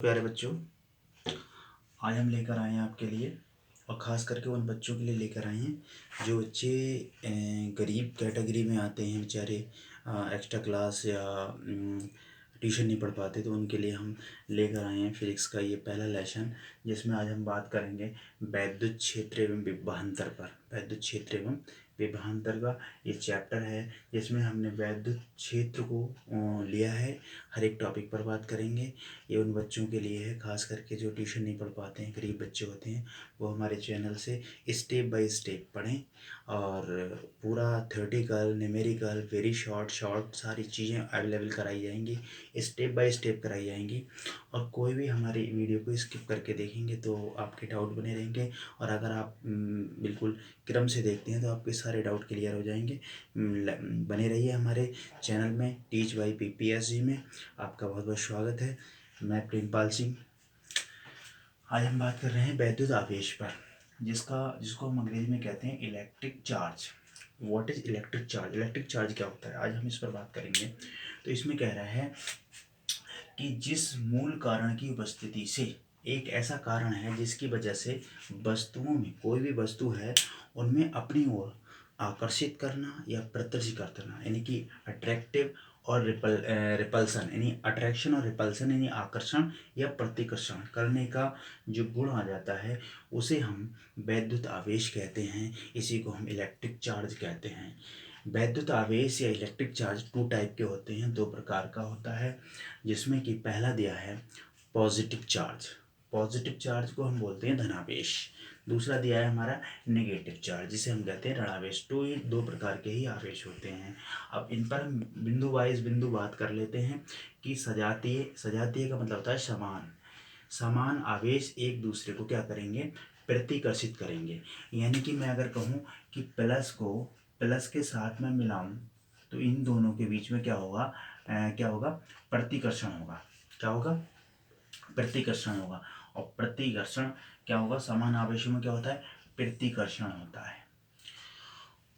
प्यारे बच्चों, आज हम लेकर आए हैं आपके लिए और ख़ास करके उन बच्चों के लिए लेकर आए हैं जो बच्चे गरीब कैटेगरी में आते हैं बेचारे, एक्स्ट्रा क्लास या ट्यूशन नहीं पढ़ पाते, तो उनके लिए हम लेकर आए हैं फिजिक्स का ये पहला लेसन, जिसमें आज हम बात करेंगे वैद्युत क्षेत्र एवं विभवांतर पर। वैद्युत क्षेत्र एवं विभवांतर का ये चैप्टर है जिसमें हमने वैद्युत क्षेत्र को लिया है। हर एक टॉपिक पर बात करेंगे। ये उन बच्चों के लिए है खास करके जो ट्यूशन नहीं पढ़ पाते हैं, गरीब बच्चे होते हैं, वो हमारे चैनल से स्टेप बाय स्टेप पढ़ें और पूरा थ्योरेटिकल, न्यूमेरिकल, वेरी शॉर्ट सारी चीज़ें अवेलेबल कराई जाएंगी, स्टेप बाय स्टेप कराई जाएंगी। और कोई भी हमारी वीडियो को स्किप करके देखेंगे तो आपके डाउट बने रहेंगे, और अगर आप बिल्कुल क्रम से देखते हैं तो आपके सारे डाउट क्लियर हो जाएंगे। बने रहिए हमारे चैनल में टीच बाय PPSG में। आपका बहुत बहुत स्वागत है। मैं प्रेमपाल सिंह। आज हम बात कर रहे हैं वैद्युत आवेश पर, जिसको हम अंग्रेजी में कहते हैं electric charge. What is electric charge? Electric charge क्या होता है, आज हम इस पर बात करेंगे। तो इसमें कह रहा है कि जिस मूल कारण की उपस्थिति से, एक ऐसा कारण है जिसकी वजह से वस्तुओं में, कोई भी वस्तु है उनमें अपनी ओर आकर्षित करना या प्रत्याशित करना, यानी कि अट्रैक्टिव और रिपल्सन, यानी अट्रैक्शन और रिपल्सन, यानी आकर्षण या प्रतिकर्षण करने का जो गुण आ जाता है, उसे हम वैद्युत आवेश कहते हैं। इसी को हम इलेक्ट्रिक चार्ज कहते हैं। वैद्युत आवेश या इलेक्ट्रिक चार्ज टू टाइप के होते हैं, दो प्रकार का होता है, जिसमें कि पहला दिया है पॉजिटिव चार्ज। पॉजिटिव चार्ज को हम बोलते हैं धनावेश। दूसरा दिया है हमारा नेगेटिव चार्ज, जिसे हम कहते हैं ऋणावेश। दो प्रकार के ही आवेश होते हैं। अब इन पर हम बिंदु वाइज बिंदु बात कर लेते हैं कि सजातीय का मतलब होता है समान। समान आवेश एक दूसरे को क्या करेंगे, प्रतिकर्षित करेंगे। यानी कि मैं अगर कहूँ कि प्लस को प्लस के साथ में मिलाऊं तो इन दोनों के बीच में क्या होगा, प्रतिकर्षण होगा। क्या होगा? प्रतिकर्षण होगा। और प्रतिकर्षण क्या होगा, समान आवेशों में क्या होता है, प्रतिकर्षण होता है।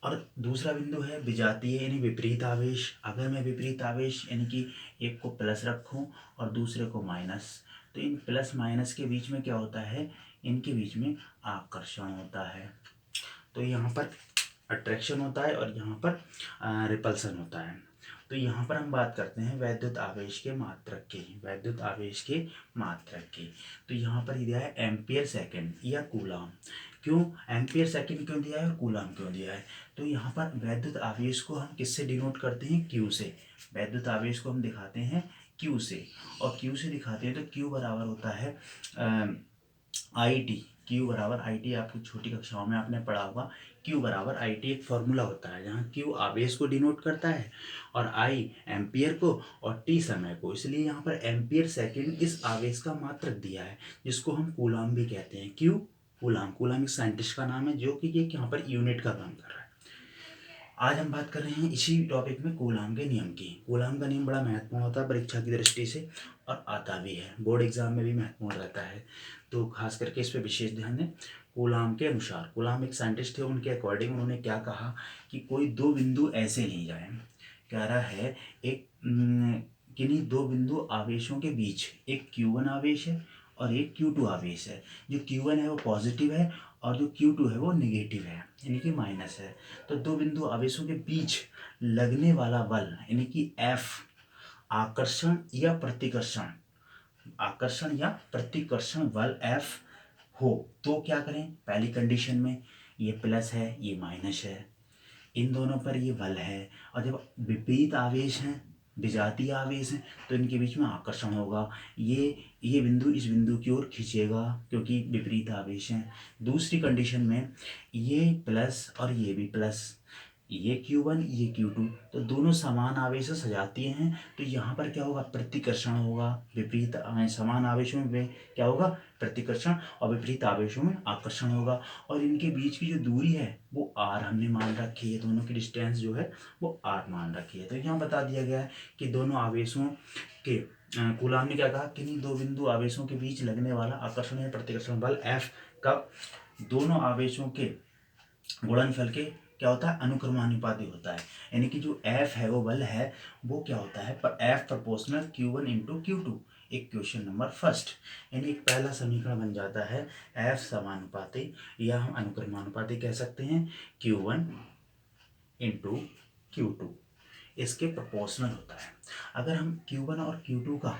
और दूसरा बिंदु है विजातीय यानी विपरीत आवेश। अगर मैं विपरीत आवेश यानी कि एक को प्लस रखूं और दूसरे को माइनस, तो इन प्लस माइनस के बीच में क्या होता है, इनके बीच में आकर्षण होता है। तो यहाँ पर अट्रैक्शन होता है और यहाँ पर रिपल्सन होता है। तो यहाँ पर हम बात करते हैं वैद्युत आवेश के मात्रक की, वैद्युत आवेश के मात्रक की। तो यहाँ पर दिया है एम्पियर सेकंड या कूलाम। क्यों एम्पियर सेकंड क्यों दिया है और कूलाम क्यों दिया है? तो यहाँ पर वैद्युत आवेश को हम किससे डिनोट करते हैं, क्यू से। वैद्युत आवेश को हम दिखाते हैं क्यू से, और क्यू से दिखाते हैं तो क्यू बराबर होता है IT। क्यू बराबर IT, आपकी छोटी कक्षाओं में आपने पढ़ा होगा। क्यू बराबर IT एक फॉर्मूला होता है जहाँ क्यू आवेश को डिनोट करता है और I एम्पियर को और T समय को, इसलिए यहाँ पर एम्पियर सेकंड इस आवेश का मात्रक दिया है, जिसको हम कूलाम भी कहते हैं। क्यों कूलाम? कूलाम एक साइंटिस्ट का नाम है जो कि ये यहाँ पर यूनिट का काम कर रहा है। आज हम बात कर रहे हैं इसी टॉपिक में कूलाम के नियम की। कूलाम का नियम बड़ा महत्वपूर्ण होता है परीक्षा की दृष्टि से, और आता भी है, बोर्ड एग्जाम में भी महत्वपूर्ण रहता है, तो खास करके इस पर विशेष ध्यान दें। कूलाम के अनुसार, कूलाम एक साइंटिस्ट थे, उनके अकॉर्डिंग उन्होंने क्या कहा कि कोई दो बिंदु ऐसे लिए जाए। कह रहा है एक किन्हीं दो बिंदु आवेशों के बीच एक Q1 आवेश है और एक Q2 आवेश है। जो Q1 है वो पॉजिटिव है और जो Q2 है वो नेगेटिव है, यानी कि माइनस है। तो दो बिंदु आवेशों के बीच लगने वाला बल यानी कि F, आकर्षण या प्रतिकर्षण, आकर्षण या प्रतिकर्षण बल F हो तो क्या करें, पहली कंडीशन में ये प्लस है ये माइनस है, इन दोनों पर ये बल है। और जब विपरीत आवेश हैं, विजातीय आवेश हैं, तो इनके बीच में आकर्षण होगा। ये बिंदु इस बिंदु की ओर खींचेगा क्योंकि विपरीत आवेश हैं। दूसरी कंडीशन में ये प्लस और ये भी प्लस, ये Q1 ये Q2, तो दोनों समान आवेश से सजातीय हैं, तो यहाँ पर क्या होगा, प्रतिकर्षण होगा। विपरीत समान आवेशों में क्या होगा, प्रतिकर्षण, और विपरीत आवेशों में आकर्षण होगा। और इनके बीच की जो दूरी है वो R हमने मान रखी है, दोनों की डिस्टेंस जो है वो R मान रखी है। तो यहाँ बता दिया गया है कि दोनों आवेशों के कूलाम ने क्या कहा कि इन दो बिंदु आवेशों के बीच लगने वाला आकर्षण या प्रतिकर्षण बल F का दोनों आवेशों के गुणनफल के क्या होता है, अनुक्रमानुपाती होता है। यानी कि जो F है वो बल है वो क्या होता है, पर F proportional Q1 into Q2, equation number first. यानी एक पहला समीकरण बन जाता है F समानुपाती, या हम अनुक्रमानुपाती कह सकते हैं, Q1 इंटू Q2 इसके प्रोपोर्शनल होता है। अगर हम Q1 और Q2 का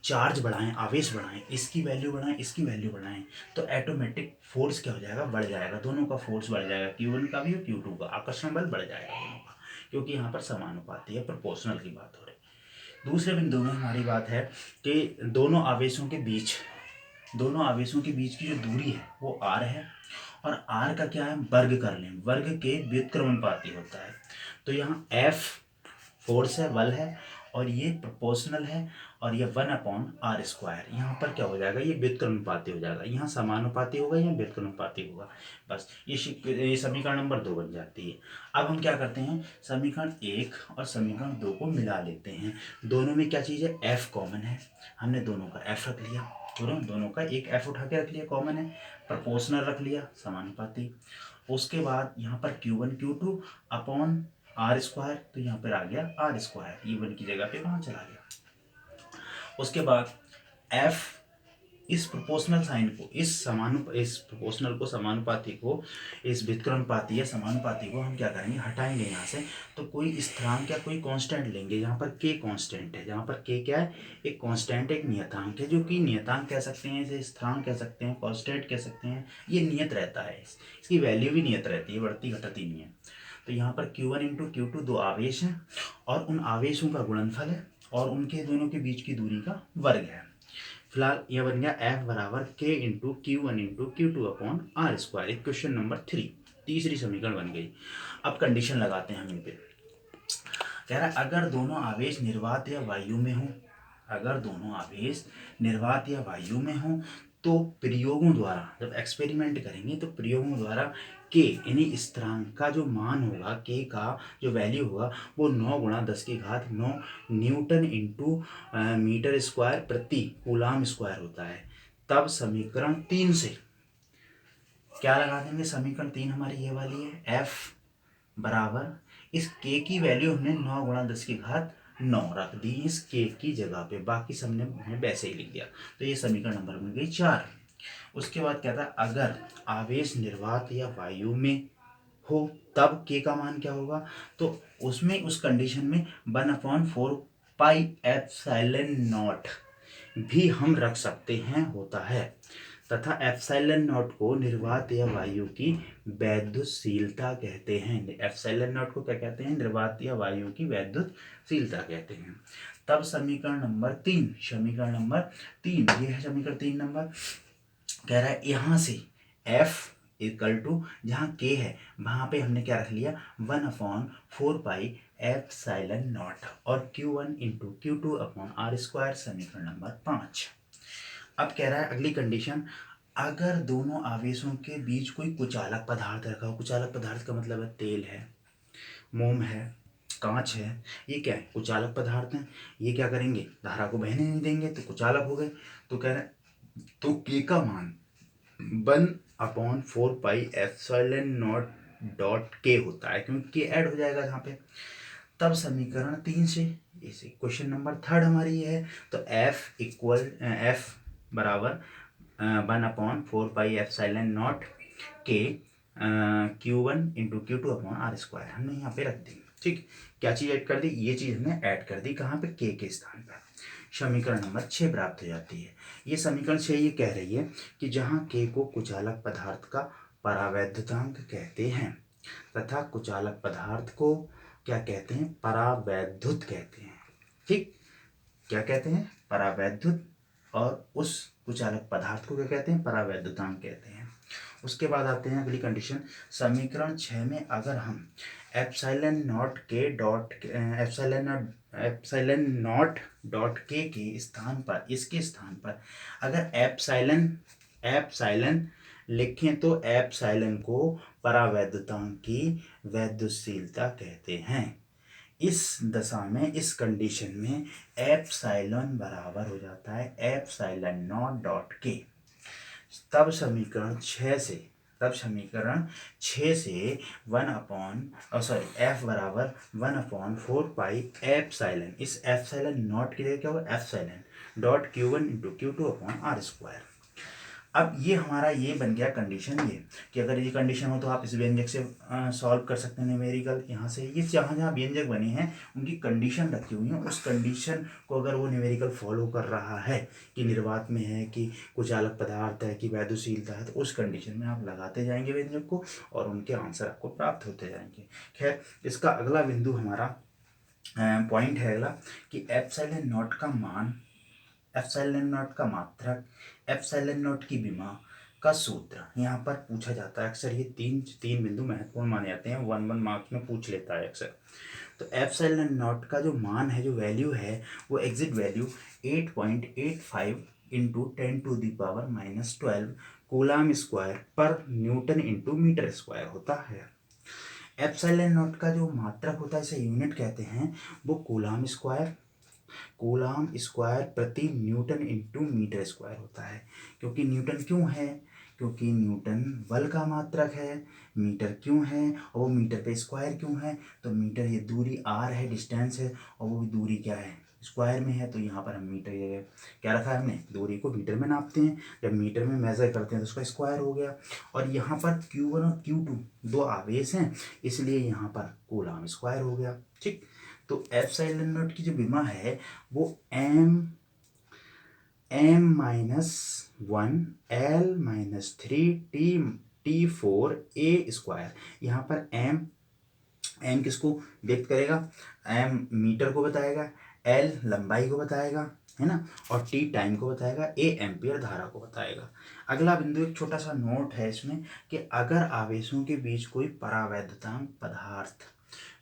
चार्ज बढ़ाएं, आवेश बढ़ाएं, इसकी वैल्यू बढ़ाएं, इसकी वैल्यू बढ़ाएं, तो ऑटोमेटिक फोर्स क्या हो जाएगा, बढ़ जाएगा। दोनों का फोर्स बढ़ जाएगा, Q1 का भी और Q2 का, आकर्षण बल बढ़ जाएगा दोनों का, क्योंकि यहाँ पर समानुपाती है, प्रोपोर्शनल की बात हो रही है। दूसरे बिंदु में हमारी बात है कि दोनों आवेशों के बीच की जो दूरी है वो r है, और r का क्या है, वर्ग कर लें, वर्ग के व्युत्क्रमानुपाती होता है। तो यहाँ F फोर्स है, बल है, और ये प्रोपोर्शनल है, और ये 1/r²। यहाँ पर क्या हो जाएगा, ये व्युत्क्रमानुपाती हो जाएगा। यहाँ समानुपाती होगा, यहाँ व्युत्क्रमानुपाती होगा। बस ये समीकरण नंबर 2 बन जाती है। अब हम क्या करते हैं, समीकरण 1 और समीकरण 2 को मिला लेते हैं। दोनों में क्या चीज़ है, F कॉमन है, हमने दोनों का F रख लिया, दोनों का एक F उठा के रख लिया, कॉमन है, प्रोपोर्शनल रख लिया, समानुपाती। उसके बाद यहाँ पर Q1 Q2 अपॉन r², तो यहाँ पर आ गया r², ये 1 की जगह पे कहाँ चला गया। उसके बाद F इस प्रोपोर्शनल साइन को, इस प्रोपोर्शनल को, समानुपाती को, इस व्युत्क्रमानुपाती या समानुपाती को हम क्या करेंगे, हटाएंगे यहाँ से। तो कोई स्थिरांक या कोई कांस्टेंट लेंगे। यहाँ पर k कांस्टेंट है, यहाँ पर k क्या है, एक कांस्टेंट, एक नियतांक है, जो कि नियतांक कह सकते हैं, इसे स्थिरांक कह सकते हैं, कांस्टेंट कह सकते हैं। ये नियत रहता है, इसकी वैल्यू भी नियत रहती है, बढ़ती घटती नहीं है। तो यहाँ पर Q1 इंटू Q2 दो आवेश हैं, और उन आवेशों का गुणनफल है, और उनके दोनों के बीच की दूरी का वर्ग है। फिलहाल यह बन गया F बराबर K into Q1 into Q2 upon r²। Equation number 3, तीसरी समीकरण बन गई। अब कंडीशन लगाते हैं हम इन पे। कह रहा है अगर दोनों आवेश निर्वात या वायु में हो, अगर दोनों आवेश निर्वात या वायु में हो, तो प्रयोगों द्वारा, जब एक्सपेरिमेंट करेंगे तो प्रयोगों द्वारा k यानी स्थिरांक का जो मान होगा, k का जो वैल्यू होगा वो 9 गुणा 10⁹ न्यूटन इंटू मीटर स्क्वायर प्रति कूलाम स्क्वायर होता है। तब समीकरण 3 से क्या लगा देंगे, समीकरण 3 हमारी ये वाली है, F बराबर, इस k की वैल्यू हमने 9 गुणा 10⁹ रख दी इस k की जगह पे, बाकी सबने हमने वैसे ही लिख दिया। तो ये समीकरण नंबर बन गई 4। उसके बाद कहता है अगर आवेश निर्वात या वायु में हो तब k का मान क्या होगा, तो उसमें उस कंडीशन में 1/4πε0 भी हम रख सकते हैं, होता है, तथा ε0 को निर्वात या वायु की वैद्युतशीलता कहते हैं। ε0 को क्या कहते हैं, निर्वात या वायु की वैद्युतशीलता कहते हैं। तब समीकरण नंबर 3, ये है समीकरण 3 नंबर। कह रहा है यहाँ से F इक्वल टू, जहाँ k है वहाँ पे हमने क्या रख लिया, 1/4πε0, और Q1 into Q2 upon r², समीकरण नंबर 5। अब कह रहा है अगली कंडीशन, अगर दोनों आवेशों के बीच कोई कुचालक पदार्थ रखा हो, कुचालक पदार्थ का मतलब है तेल है, मोम है, कांच है, ये क्या है, कुचालक पदार्थ हैं। ये क्या करेंगे, धारा को बहने नहीं देंगे, तो कुचालक हो गए। तो कह रहे हैं तो k का मान 1/4πε0 होता है, क्योंकि k ऐड हो जाएगा यहाँ पे। तब समीकरण 3 से, इस क्वेश्चन नंबर 3 हमारी ये है, तो F बराबर 1/4πε0 के Q1 into Q2 upon r² हमने यहाँ पे रख दी। ठीक, क्या चीज़ ऐड कर दी, ये चीज़ हमने ऐड कर दी, कहाँ पे, k के स्थान पर। समीकरण नंबर 6 प्राप्त हो जाती है। ये समीकरण 6 ये कह रही है कि जहाँ k को कुचालक पदार्थ का परावैद्युतांक कहते हैं, तथा कुचालक पदार्थ को क्या कहते हैं, परावैद्युत कहते हैं। ठीक, क्या कहते हैं, परावैद्युत, और उस कुचालक पदार्थ को क्या कहते हैं, परावैद्युतांक कहते हैं। उसके बाद आते हैं अगली कंडीशन, समीकरण 6 में अगर हम ε0 के स्थान पर, इसके स्थान पर अगर एप्साइलन लिखें, तो एप्साइलन को परावैद्युतांक की वैद्युतशीलता कहते हैं। इस दशा में, इस कंडीशन में एप्साइलन बराबर हो जाता है ε0 तब समीकरण 6 से, F बराबर 1/4πε, इस एप्साइलन नॉट के लिए क्या होगा, epsilon dot Q1 into Q2 upon r square. अब ये हमारा ये बन गया कंडीशन ये, कि अगर ये कंडीशन हो तो आप इस व्यंजक से सॉल्व कर सकते हैं न्यूमेरिकल। यहाँ से ये जहाँ जहाँ व्यंजक बने हैं उनकी कंडीशन रखी हुई है, उस कंडीशन को अगर वो न्यूमेरिकल फॉलो कर रहा है कि निर्वात में है, कि कुछ अलग पदार्थ है, कि वैद्युशीलता है, तो उस कंडीशन में आप लगाते जाएंगे व्यंजक को और उनके आंसर आपको प्राप्त होते जाएंगे। खैर, इसका अगला बिंदु हमारा पॉइंट है अगला कि एप्सिलॉन नॉट का मान, एप्सिलॉन नॉट का मात्रक, एप्सिलॉन नॉट की विमा का सूत्र यहाँ पर पूछा जाता है अक्सर। ये तीन बिंदु महत्वपूर्ण माने जाते हैं, 1 मार्क्स में पूछ लेता है अक्सर। तो एप्सिलॉन नॉट का जो मान है, जो वैल्यू है, वो exit value 8.85 into 10⁻⁻12 coulomb square पर न्यूटन इंटू मीटर स्क्वायर होता है। एप्सिलॉन नॉट का जो मात्रक होता है, इसे यूनिट कहते हैं, वो कूलाम स्क्वायर प्रति न्यूटन इंटू मीटर स्क्वायर होता है। क्योंकि न्यूटन क्यों है? क्योंकि न्यूटन बल का मात्रक है। मीटर क्यों है? और वो मीटर पे स्क्वायर क्यों है? तो मीटर ये दूरी r है, डिस्टेंस है, और वो दूरी क्या है? स्क्वायर में है। तो यहाँ पर हम मीटर ये क्या रखा है हमने, दूरी को मीटर में नापते हैं, जब मीटर में मेजर करते हैं तो उसका स्क्वायर हो गया। और यहाँ पर Q1 और Q2 दो आवेश हैं, इसलिए यहाँ पर कूलाम स्क्वायर हो गया। ठीक, तो एप्सिलॉन नॉट की जो विमा है वो m-1 L-3 T4a²। यहाँ पर m किसको व्यक्त करेगा? m मीटर को बताएगा, l लंबाई को बताएगा, है ना, और t टाइम को बताएगा, a एम्पियर धारा को बताएगा। अगला बिंदु एक छोटा सा नोट है इसमें कि अगर आवेशों के बीच कोई परावैद्युतांक पदार्थ,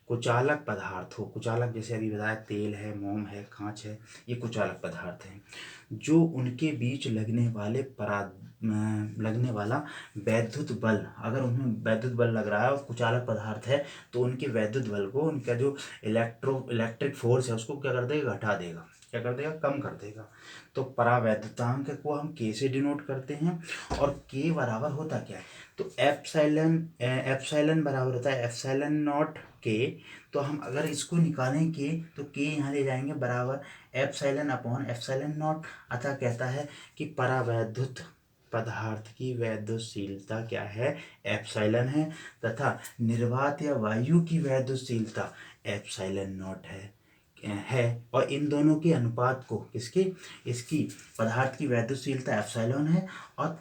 कुचालक पदार्थ हो, कुचालक जैसे अभी बताया तेल है, मोम है, कांच है, ये कुचालक पदार्थ हैं, जो उनके बीच लगने वाला वैद्युत बल, अगर उनमें वैद्युत बल लग रहा है और कुचालक पदार्थ है, तो उनके वैद्युत बल को, उनका जो इलेक्ट्रिक फोर्स है उसको क्या कर देगा? घटा देगा। क्या कर देगा? कम कर देगा। तो परावैद्युतांक को हम K से डिनोट करते हैं, और K बराबर होता क्या है? तो एप्सिलॉन बराबर होता है एप्सिलॉन नॉट K। तो हम अगर इसको निकालें K, तो K यहाँ ले जाएंगे बराबर एप्सिलॉन अपॉन एप्सिलॉन नॉट। अतः कहता है कि परावैद्युत पदार्थ की वैद्युशीलता क्या है? एप्सिलॉन है, तथा निर्वात या वायु की वैद्युशीलता एप्सिलॉन नॉट है। और इन दोनों के अनुपात को, किसकी? इसकी पदार्थ की वैद्युशीलता एप्सिलॉन है, और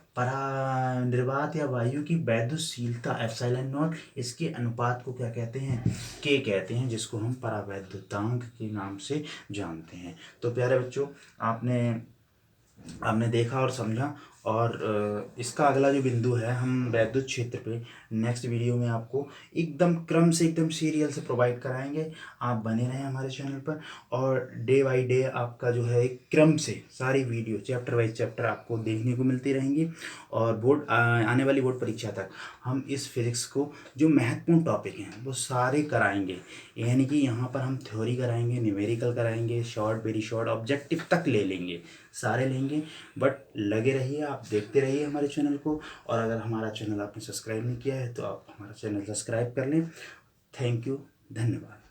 निर्वात या वायु की वैद्युशीलता एप्सिलॉन नॉट, इसके अनुपात को क्या कहते हैं? के कहते हैं, जिसको हम परावैद्युतांक के नाम से जानते हैं। तो प्यारे बच्चों, आपने देखा और समझा। और इसका अगला जो बिंदु है, हम वैद्युत क्षेत्र पे नेक्स्ट वीडियो में आपको एकदम क्रम से, एकदम सीरियल से प्रोवाइड कराएंगे। आप बने रहें हमारे चैनल पर, और डे बाय डे आपका जो है एक क्रम से सारी वीडियो चैप्टर वाइज चैप्टर आपको देखने को मिलती रहेंगी। और आने वाली बोर्ड परीक्षा तक हम इस फिजिक्स को जो महत्वपूर्ण टॉपिक हैं वो सारे कराएंगे। यानी कि यहाँ पर हम थ्योरी कराएंगे, न्यूमेरिकल कराएंगे, शॉर्ट, वेरी शॉर्ट, ऑब्जेक्टिव तक ले लेंगे, सारे लेंगे। बट लगे रहिए, आप देखते रहिए हमारे चैनल को। और अगर हमारा चैनल आपने सब्सक्राइब नहीं किया है तो आप हमारा चैनल सब्सक्राइब कर लें। थैंक यू, धन्यवाद।